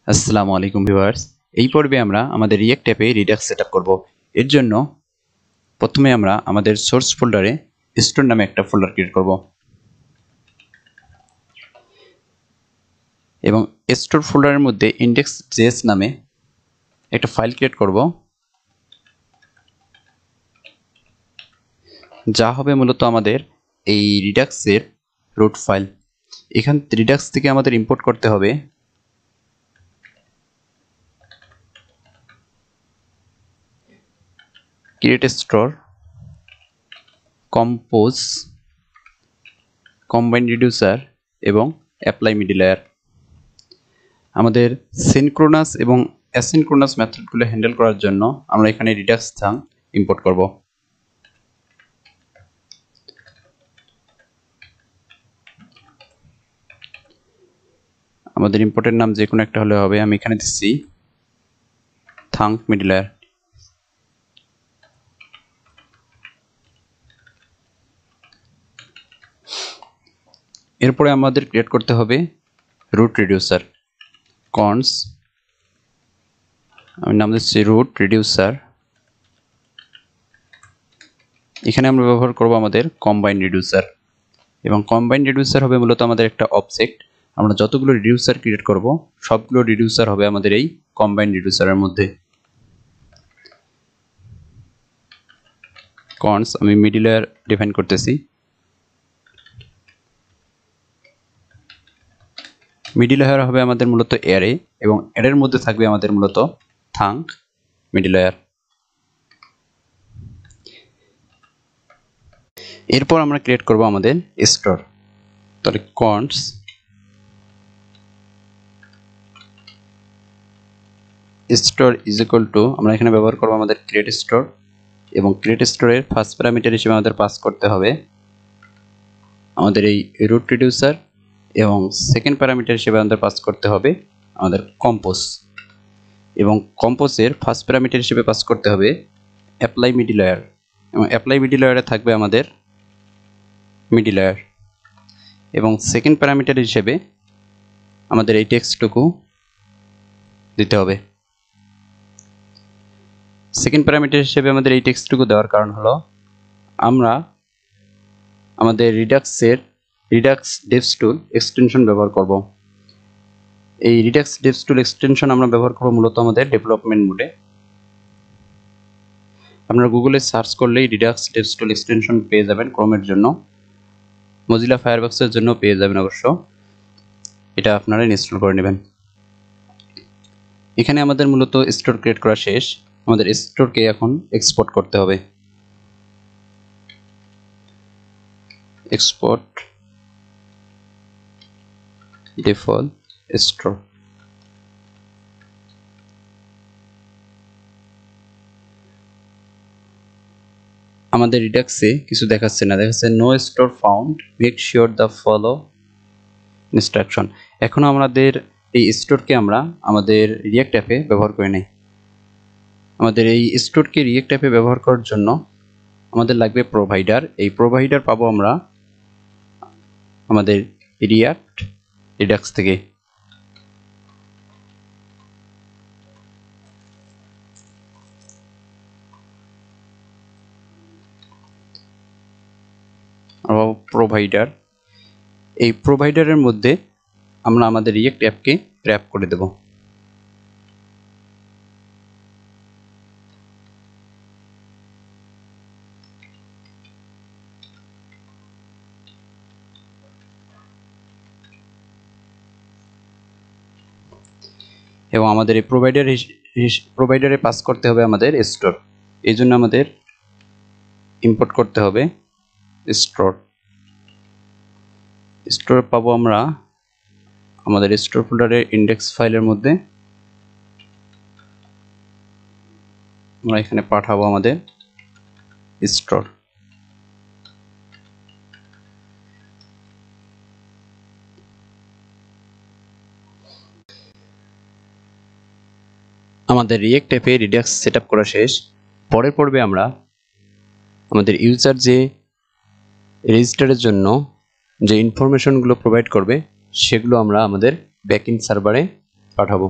আসসালামু আলাইকুম ভিউয়ার্স। এই পর্বে আমরা আমাদের রিঅ্যাক্ট অ্যাপে রিডাক্স সেটআপ করব। এর জন্য প্রথমে আমরা আমাদের সোর্স ফোল্ডারে স্টোর নামে একটা ফোল্ডার ক্রিয়েট করব এবং স্টোর ফোল্ডারের মধ্যে index.js নামে একটা ফাইল ক্রিয়েট করব, যা হবে মূলত আমাদের এই রিডাক্সের রুট ফাইল। এখান রিডাক্স থেকে আমাদের ইম্পোর্ট করতে হবে create store, compose, combine reducer এবং অ্যাপ্লাই মিডল লেয়ার। আমাদের সিনক্রোনাস এবং অ্যাসিনক্রোনাস মেথডগুলো হ্যান্ডেল করার জন্য আমরা এখানে রিডাক্স থাঙ্ক ইম্পোর্ট করব। আমাদের ইম্পোর্টের নাম যে কোনো একটা হলে হবে। আমি এখানে দিচ্ছি থাঙ্ক মিডল লেয়ার। এরপরে আমাদের ক্রিয়েট করতে হবে রুট রিডিউসার কনস, আমি নাম দিচ্ছি রুট রিডিউসার। এখানে আমরা ব্যবহার করব আমাদের কম্বাইন রিডিউসার, এবং কম্বাইন রিডিউসার হবে মূলত আমাদের একটা অবজেক্ট। আমরা যতগুলো রিডিউসার ক্রিয়েট করব সবগুলো রিডিউসার হবে আমাদের এই কম্বাইন রিডিউসারের মধ্যে। কনস আমি মিডল লেয়ার ডিফাইন করতেছি। মিডল লেয়ার হবে আমাদের মূলত অ্যারে, এবং অ্যারের মধ্যে থাকবে আমাদের মূলত থাঙ্ক মিডল লেয়ার। এরপর আমরা ক্রিয়েট করব আমাদের স্টোর। তাহলে cons store is equal to, আমরা এখানে ব্যবহার করব আমাদের ক্রিয়েট স্টোর, এবং ক্রিয়েট স্টোরের ফার্স্ট প্যারামিটার হিসেবে আমাদের পাস করতে হবে আমাদের এই রুট রিডিউসার, এবং সেকেন্ড প্যারামিটার হিসেবে আমাদের পাস করতে হবে আমাদের কম্পোজ, এবং কম্পোজের ফার্স্ট প্যারামিটার হিসেবে পাস করতে হবে অ্যাপ্লাই মিডল লেয়ার, এবং অ্যাপ্লাই মিডল লেয়ারে থাকবে আমাদের মিডল লেয়ার, এবং সেকেন্ড প্যারামিটার হিসেবে আমাদের এই টেক্সটটুকু দিতে হবে। সেকেন্ড প্যারামিটার হিসেবে আমাদের এই টেক্সটটুকু দেওয়ার কারণ হলো আমরা আমাদের রিডাক্স ডেভস টুল এক্সটেনশন ব্যবহার করব। এই রিডাক্স ডেভস টুল এক্সটেনশন আমরা ব্যবহার করব মূলত আমাদের ডেভেলপমেন্ট মোডে। আপনারা গুগলে সার্চ করলেই রিডাক্স ডেভস টুল এক্সটেনশন পেয়ে যাবেন। ক্রোমের জন্য, মজিলা ফায়ারবক্সের জন্য পেয়ে যাবেন অবশ্য। এটা আপনারা ইনস্টল করে নেবেন। এখানে আমাদের মূলত স্টোর ক্রিয়েট করা শেষ। আমাদের স্টোরকে এখন এক্সপোর্ট করতে হবে। Export default store. আমাদের রিডাক্সে কিছু দেখাচ্ছে না, দেখাচ্ছে no store found, make sure the follow instruction. এখনো আমাদের এই স্টোরকে আমরা আমাদের রিঅ্যাক্ট অ্যাপে ব্যবহার করে নাই। আমাদের এই স্টোরকে রিঅ্যাক্ট অ্যাপে ব্যবহার করার জন্য আমাদের লাগবে প্রোভাইডার। এই প্রোভাইডার পাবো আমরা আমাদের রিডাক্স থেকে। প্রোভাইডার, এই প্রোভাইডারের মধ্যে আমরা আমাদের রিঅ্যাক্ট অ্যাপকে র্যাপ করে দেব। এবং আমাদের এই প্রোভাইডারে পাস করতে হবে আমাদের স্টোর। এই জন্য আমাদের ইম্পোর্ট করতে হবে স্টোর পাবো আমরা আমাদের স্টোর ফোল্ডারের ইন্ডেক্স ফাইলের মধ্যে। আমরা এখানে পাঠাবো আমাদের স্টোর। আমাদের রিঅ্যাক্ট অ্যাপে রিডাক্স সেটআপ করা শেষ। পরের পর্বে আমরা আমাদের ইউজার যে রেজিস্টারের জন্য যে ইনফরমেশনগুলো প্রোভাইড করবে সেগুলো আমরা আমাদের ব্যাকএন্ড সার্ভারে পাঠাবো।